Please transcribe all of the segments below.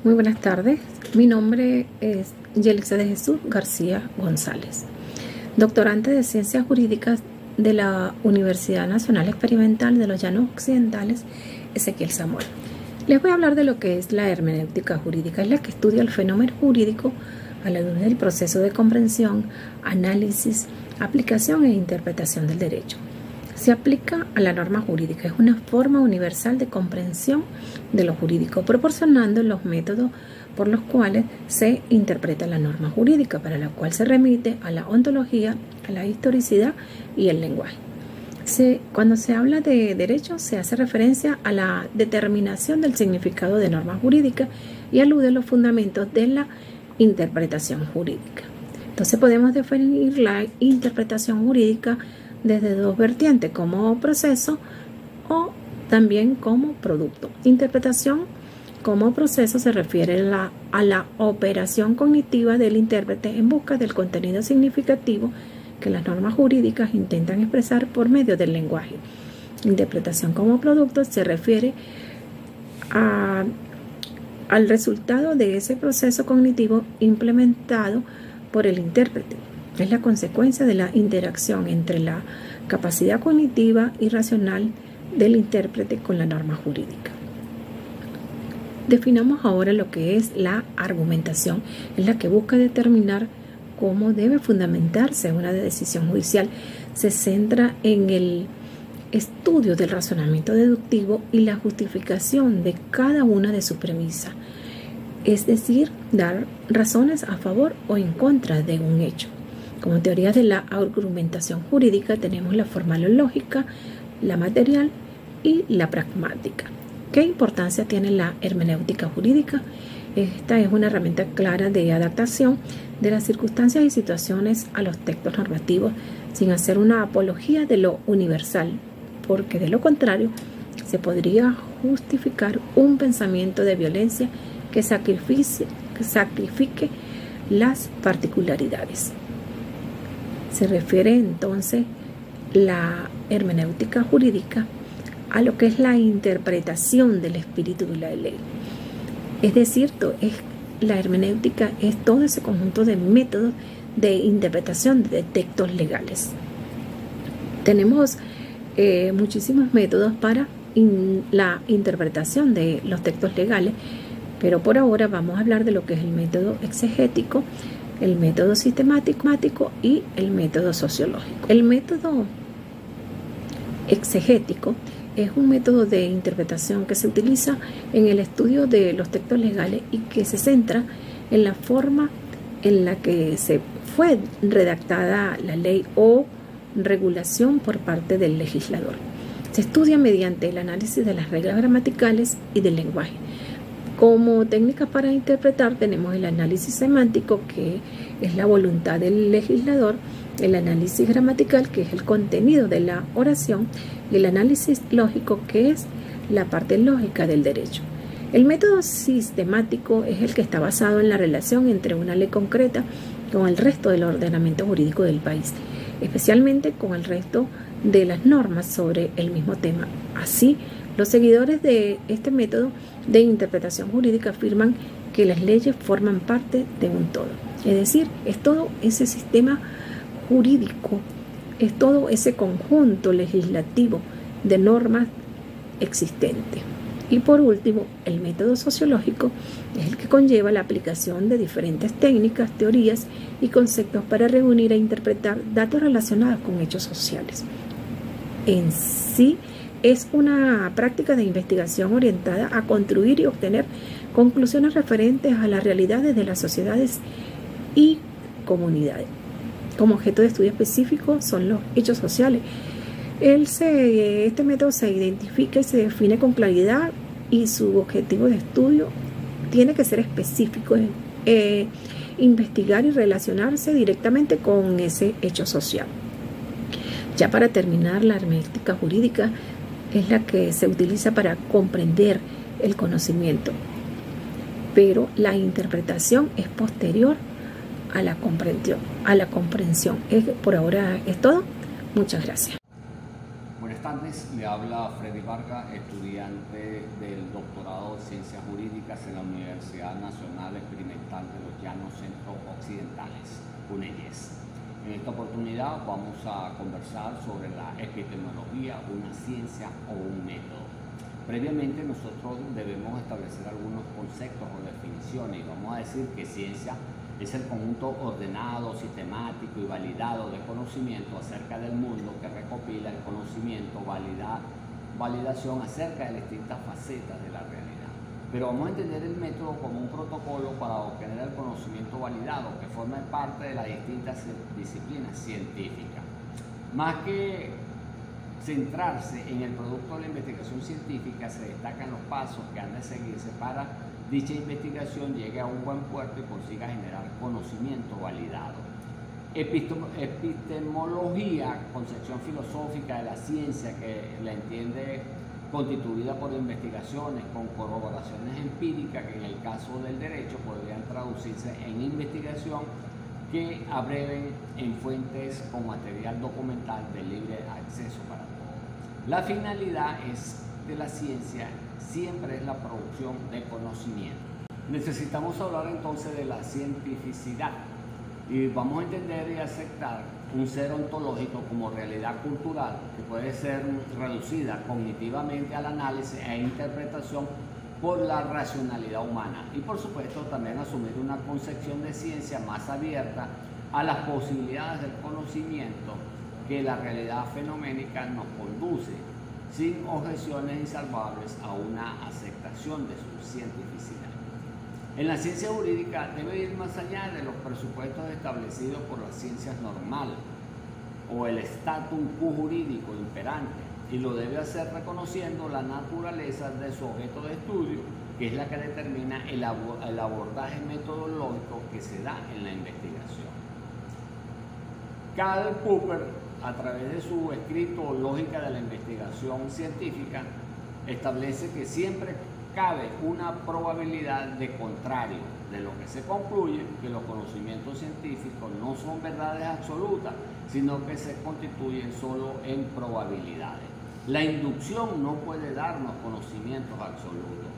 Muy buenas tardes, mi nombre es Yelixa de Jesús García González, doctorante de Ciencias Jurídicas de la Universidad Nacional Experimental de los Llanos Occidentales, Ezequiel Samuel. Les voy a hablar de lo que es la hermenéutica jurídica. Es la que estudia el fenómeno jurídico a la luz del proceso de comprensión, análisis, aplicación e interpretación del derecho. Se aplica a la norma jurídica. Es una forma universal de comprensión de lo jurídico, proporcionando los métodos por los cuales se interpreta la norma jurídica, para la cual se remite a la ontología, a la historicidad y el lenguaje. Cuando se habla de derecho, se hace referencia a la determinación del significado de normas jurídicas y alude a los fundamentos de la interpretación jurídica. Entonces podemos definir la interpretación jurídica desde dos vertientes, como proceso o también como producto. Interpretación como proceso se refiere a la operación cognitiva del intérprete en busca del contenido significativo que las normas jurídicas intentan expresar por medio del lenguaje. Interpretación como producto se refiere al resultado de ese proceso cognitivo implementado por el intérprete. Es la consecuencia de la interacción entre la capacidad cognitiva y racional del intérprete con la norma jurídica. Definamos ahora lo que es la argumentación. Es la que busca determinar cómo debe fundamentarse una decisión judicial. Se centra en el estudio del razonamiento deductivo y la justificación de cada una de sus premisas, es decir, dar razones a favor o en contra de un hecho. Como teorías de la argumentación jurídica tenemos la formal lógica, la material y la pragmática. ¿Qué importancia tiene la hermenéutica jurídica? Esta es una herramienta clara de adaptación de las circunstancias y situaciones a los textos normativos, sin hacer una apología de lo universal, porque de lo contrario se podría justificar un pensamiento de violencia que sacrifique las particularidades. Se refiere entonces la hermenéutica jurídica a lo que es la interpretación del espíritu de la ley. Es decir, la hermenéutica es todo ese conjunto de métodos de interpretación de textos legales. Tenemos muchísimos métodos para la interpretación de los textos legales, pero por ahora vamos a hablar de lo que es el método exegético, el método sistemático y el método sociológico. El método exegético es un método de interpretación que se utiliza en el estudio de los textos legales y que se centra en la forma en la que se fue redactada la ley o regulación por parte del legislador. Se estudia mediante el análisis de las reglas gramaticales y del lenguaje. Como técnicas para interpretar tenemos el análisis semántico, que es la voluntad del legislador, el análisis gramatical, que es el contenido de la oración, y el análisis lógico, que es la parte lógica del derecho. El método sistemático es el que está basado en la relación entre una ley concreta con el resto del ordenamiento jurídico del país, especialmente con el resto de las normas sobre el mismo tema. Así, los seguidores de este método de interpretación jurídica afirman que las leyes forman parte de un todo. Es decir, es todo ese sistema jurídico, es todo ese conjunto legislativo de normas existentes. Y por último, el método sociológico es el que conlleva la aplicación de diferentes técnicas, teorías y conceptos para reunir e interpretar datos relacionados con hechos sociales. En sí, es una práctica de investigación orientada a construir y obtener conclusiones referentes a las realidades de las sociedades y comunidades. Como objeto de estudio específico son los hechos sociales. Este método se identifica y se define con claridad, y su objetivo de estudio tiene que ser específico, investigar y relacionarse directamente con ese hecho social. Ya para terminar, la hermenéutica jurídica es la que se utiliza para comprender el conocimiento, pero la interpretación es posterior a la comprensión. Por ahora es todo. Muchas gracias. Buenas tardes. tardes, le habla Freddy Vargas, estudiante del doctorado de Ciencias Jurídicas en la Universidad Nacional Experimental de los Llanos Centro-Occidentales, UNEYES. En esta oportunidad vamos a conversar sobre la epistemología, una ciencia o un método. Previamente nosotros debemos establecer algunos conceptos o definiciones y vamos a decir que ciencia es el conjunto ordenado, sistemático y validado de conocimiento acerca del mundo que recopila el conocimiento, validación acerca de distintas facetas de la realidad. Pero vamos a entender el método como un protocolo para obtener el conocimiento validado que forma parte de las distintas disciplinas científicas. Más que centrarse en el producto de la investigación científica, se destacan los pasos que han de seguirse para dicha investigación llegue a un buen puerto y consiga generar conocimiento validado. Epistemología, concepción filosófica de la ciencia que la entiende constituida por investigaciones con corroboraciones empíricas que en el caso del derecho podrían traducirse en investigación que abreven en fuentes con material documental de libre acceso para todos. La finalidad de la ciencia siempre es la producción de conocimiento. Necesitamos hablar entonces de la cientificidad y vamos a entender y aceptar un ser ontológico como realidad cultural que puede ser reducida cognitivamente al análisis e interpretación por la racionalidad humana y por supuesto también asumir una concepción de ciencia más abierta a las posibilidades del conocimiento que la realidad fenoménica nos conduce, sin objeciones insalvables a una aceptación de su cientificidad. En la ciencia jurídica debe ir más allá de los presupuestos establecidos por las ciencias normales o el status quo jurídico imperante, y lo debe hacer reconociendo la naturaleza de su objeto de estudio, que es la que determina el abordaje metodológico que se da en la investigación. Karl Popper, a través de su escrito Lógica de la Investigación Científica, establece que siempre cabe una probabilidad de contrario, de lo que se concluye que los conocimientos científicos no son verdades absolutas, sino que se constituyen solo en probabilidades. La inducción no puede darnos conocimientos absolutos.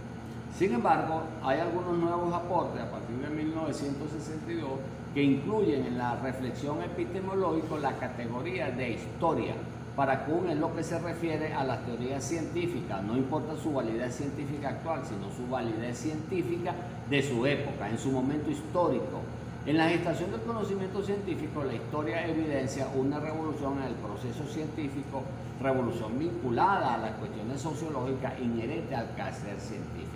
Sin embargo, hay algunos nuevos aportes a partir de 1962 que incluyen en la reflexión epistemológica la categoría de historia, para que en lo que se refiere a las teorías científicas, no importa su validez científica actual, sino su validez científica de su época, en su momento histórico. En la gestación del conocimiento científico, la historia evidencia una revolución en el proceso científico, revolución vinculada a las cuestiones sociológicas inherentes al quehacer científico.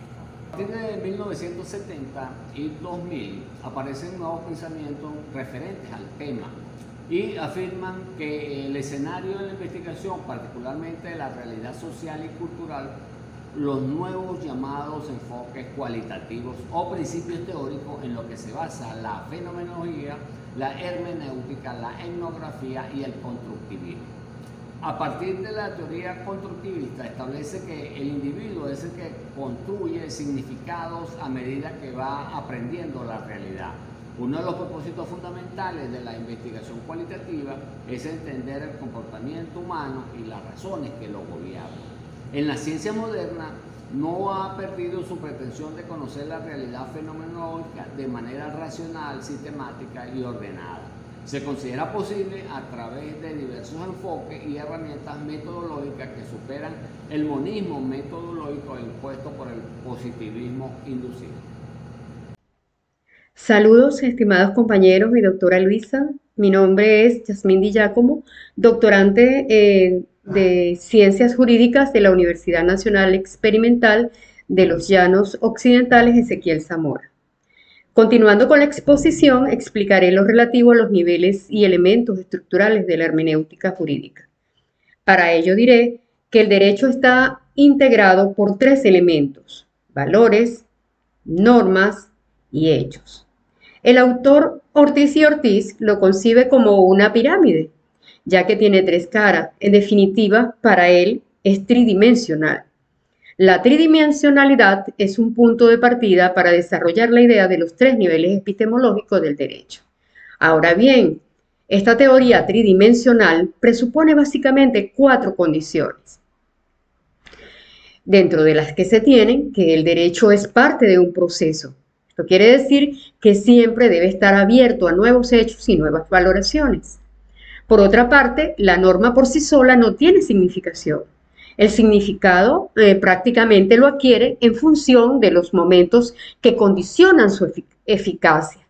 A partir de 1970 y 2000 aparecen nuevos pensamientos referentes al tema y afirman que el escenario de la investigación, particularmente de la realidad social y cultural, los nuevos llamados enfoques cualitativos o principios teóricos en lo que se basa la fenomenología, la hermenéutica, la etnografía y el constructivismo. A partir de la teoría constructivista establece que el individuo es el que construye significados a medida que va aprendiendo la realidad. Uno de los propósitos fundamentales de la investigación cualitativa es entender el comportamiento humano y las razones que lo gobiernan. En la ciencia moderna no ha perdido su pretensión de conocer la realidad fenomenológica de manera racional, sistemática y ordenada. Se considera posible a través de diversos enfoques y herramientas metodológicas que superan el monismo metodológico impuesto por el positivismo inducido. Saludos, estimados compañeros y doctora Luisa. Mi nombre es Yasmín Di Giacomo, doctorante de Ciencias Jurídicas de la Universidad Nacional Experimental de los Llanos Occidentales Ezequiel Zamora. Continuando con la exposición, explicaré lo relativo a los niveles y elementos estructurales de la hermenéutica jurídica. Para ello diré que el derecho está integrado por tres elementos: valores, normas y hechos. El autor Ortiz y Ortiz lo concibe como una pirámide, ya que tiene tres caras. En definitiva, para él es tridimensional. La tridimensionalidad es un punto de partida para desarrollar la idea de los tres niveles epistemológicos del derecho. Ahora bien, Esta teoría tridimensional presupone básicamente 4 condiciones, dentro de las que se tienen que el derecho es parte de un proceso. Esto quiere decir que siempre debe estar abierto a nuevos hechos y nuevas valoraciones. Por otra parte, la norma por sí sola no tiene significación. El significado prácticamente lo adquiere en función de los momentos que condicionan su eficacia.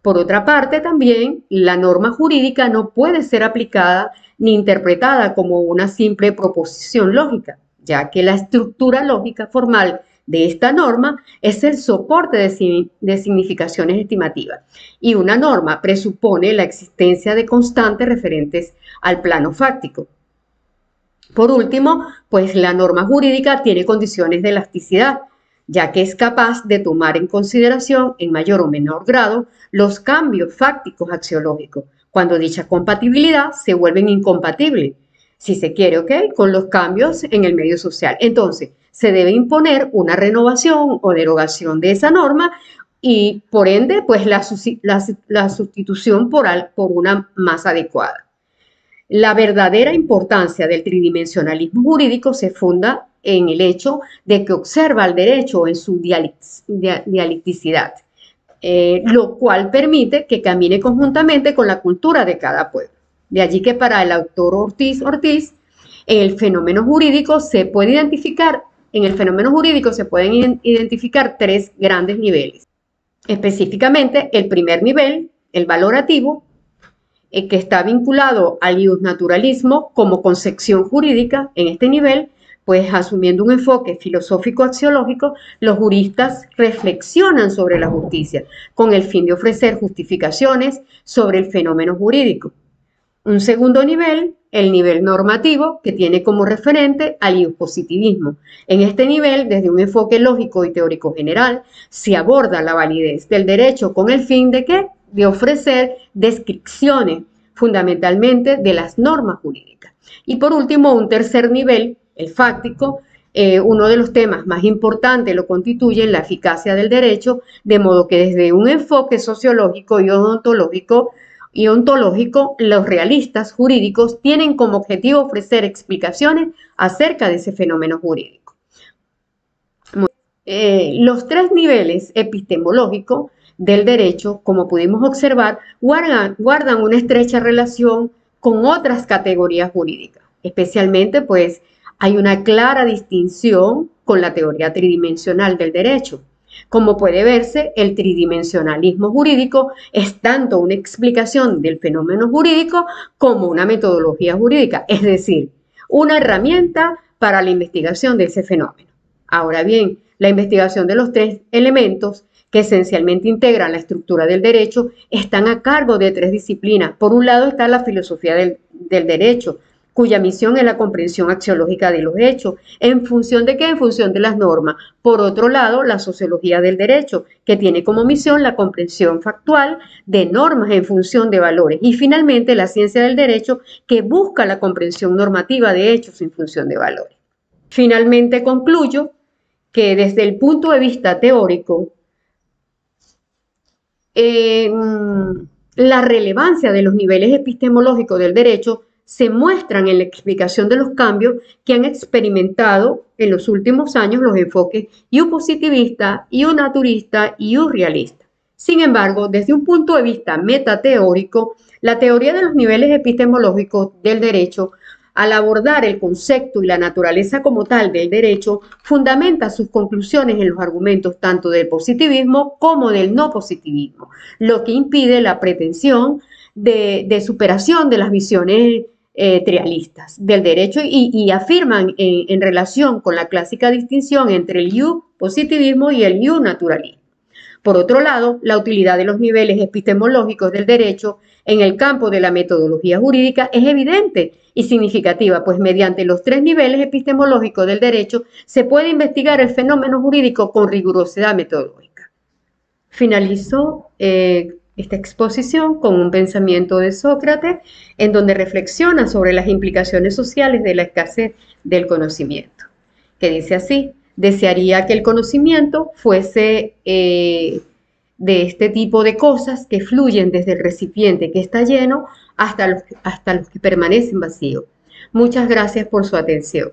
Por otra parte, también la norma jurídica no puede ser aplicada ni interpretada como una simple proposición lógica, ya que la estructura lógica formal de esta norma es el soporte de significaciones estimativas, y una norma presupone la existencia de constantes referentes al plano fáctico. Por último, pues la norma jurídica tiene condiciones de elasticidad, ya que es capaz de tomar en consideración en mayor o menor grado los cambios fácticos axiológicos, cuando dicha compatibilidad se vuelve incompatible, si se quiere, ¿ok?, con los cambios en el medio social. Entonces, se debe imponer una renovación o derogación de esa norma y, por ende, pues la sustitución por una más adecuada. La verdadera importancia del tridimensionalismo jurídico se funda en el hecho de que observa el derecho en su dialecticidad, lo cual permite que camine conjuntamente con la cultura de cada pueblo. De allí que para el autor Ortiz, en el fenómeno jurídico se pueden identificar 3 grandes niveles. Específicamente, el primer nivel, el valorativo, que está vinculado al iusnaturalismo como concepción jurídica. En este nivel, pues asumiendo un enfoque filosófico axiológico, los juristas reflexionan sobre la justicia con el fin de ofrecer justificaciones sobre el fenómeno jurídico. Un segundo nivel, el nivel normativo, que tiene como referente al iuspositivismo. En este nivel, desde un enfoque lógico y teórico general, se aborda la validez del derecho con el fin de ¿qué? De ofrecer descripciones fundamentalmente de las normas jurídicas. Y por último, un tercer nivel, el fáctico. Uno de los temas más importantes lo constituye la eficacia del derecho, de modo que desde un enfoque sociológico y ontológico, los realistas jurídicos tienen como objetivo ofrecer explicaciones acerca de ese fenómeno jurídico. Los 3 niveles epistemológicos del derecho, como pudimos observar, guardan una estrecha relación con otras categorías jurídicas. Especialmente, pues, hay una clara distinción con la teoría tridimensional del derecho. Como puede verse, el tridimensionalismo jurídico es tanto una explicación del fenómeno jurídico como una metodología jurídica, es decir, una herramienta para la investigación de ese fenómeno. Ahora bien, la investigación de los 3 elementos que esencialmente integran la estructura del derecho están a cargo de 3 disciplinas. Por un lado está la filosofía del derecho, cuya misión es la comprensión axiológica de los hechos. ¿En función de qué? En función de las normas. Por otro lado, la sociología del derecho, que tiene como misión la comprensión factual de normas en función de valores. Y finalmente, la ciencia del derecho, que busca la comprensión normativa de hechos en función de valores. Finalmente, concluyo que desde el punto de vista teórico, la relevancia de los niveles epistemológicos del derecho se muestran en la explicación de los cambios que han experimentado en los últimos años los enfoques iuspositivista, iusnaturalista y iusrealista. Sin embargo, desde un punto de vista metateórico, la teoría de los niveles epistemológicos del derecho, al abordar el concepto y la naturaleza como tal del derecho, fundamenta sus conclusiones en los argumentos tanto del positivismo como del no positivismo, lo que impide la pretensión de superación de las visiones trialistas del derecho y afirman en relación con la clásica distinción entre el iuspositivismo y el iusnaturalismo. Por otro lado, la utilidad de los niveles epistemológicos del derecho en el campo de la metodología jurídica es evidente y significativa, pues mediante los 3 niveles epistemológicos del derecho se puede investigar el fenómeno jurídico con rigurosidad metodológica. Finalizo esta exposición con un pensamiento de Sócrates, en donde reflexiona sobre las implicaciones sociales de la escasez del conocimiento, que dice así: desearía que el conocimiento fuese de este tipo de cosas que fluyen desde el recipiente que está lleno hasta los que permanecen vacíos. Muchas gracias por su atención.